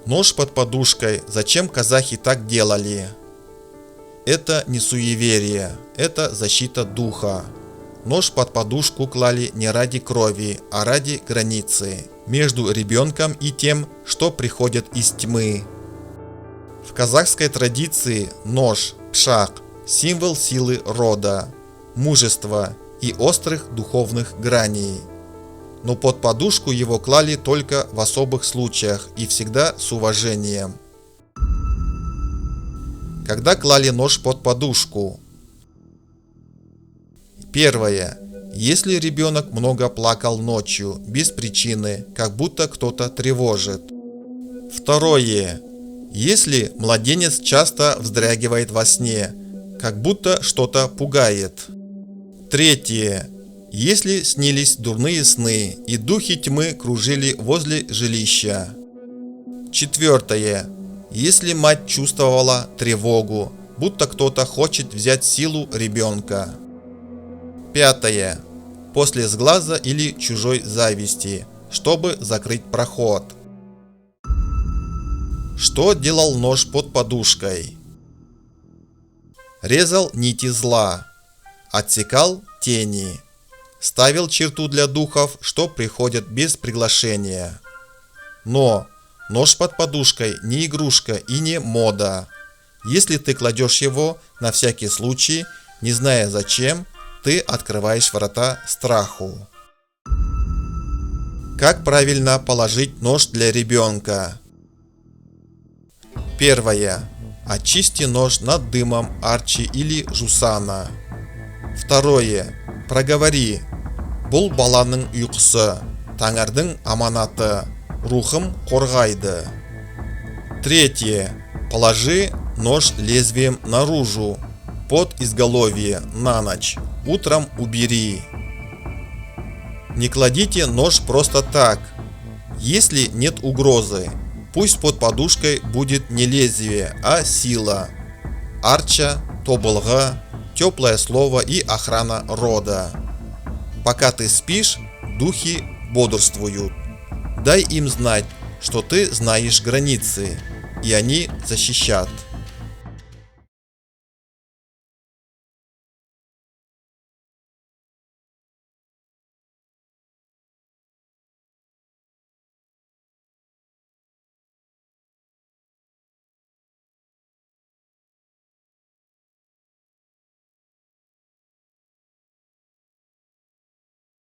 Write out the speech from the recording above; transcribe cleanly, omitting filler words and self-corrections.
Нож под подушкой. Зачем казахи так делали? Это не суеверие, это защита духа. Нож под подушку клали не ради крови, а ради границы между ребенком и тем, что приходит из тьмы. В казахской традиции нож, пшак, символ силы рода, мужества и острых духовных граней. Но под подушку его клали только в особых случаях и всегда с уважением. Когда клали нож под подушку? Первое. Если ребенок много плакал ночью, без причины, как будто кто-то тревожит. Второе. Если младенец часто вздрагивает во сне, как будто что-то пугает. Третье. Если снились дурные сны и духи тьмы кружили возле жилища. Четвертое. Если мать чувствовала тревогу, будто кто-то хочет взять силу ребенка. Пятое. После сглаза или чужой зависти, чтобы закрыть проход. Что делал нож под подушкой? Резал нити зла, отсекал тени, ставил черту для духов, что приходят без приглашения. Но нож под подушкой не игрушка и не мода. Если ты кладешь его на всякий случай, не зная зачем, ты открываешь врата страху. Как правильно положить нож для ребенка? Первое. Очисти нож над дымом арчи или жусана. Второе. Проговори. Бұл баланың ұйқысы, таңардың аманаты, рухым қорғайды. Третье. Положи нож лезвием наружу, под изголовье, на ночь. Утром убери. Не кладите нож просто так. Если нет угрозы, пусть под подушкой будет не лезвие, а сила. Арча, тобылга, теплое слово и охрана рода. Пока ты спишь, духи бодрствуют. Дай им знать, что ты знаешь границы, и они защищат.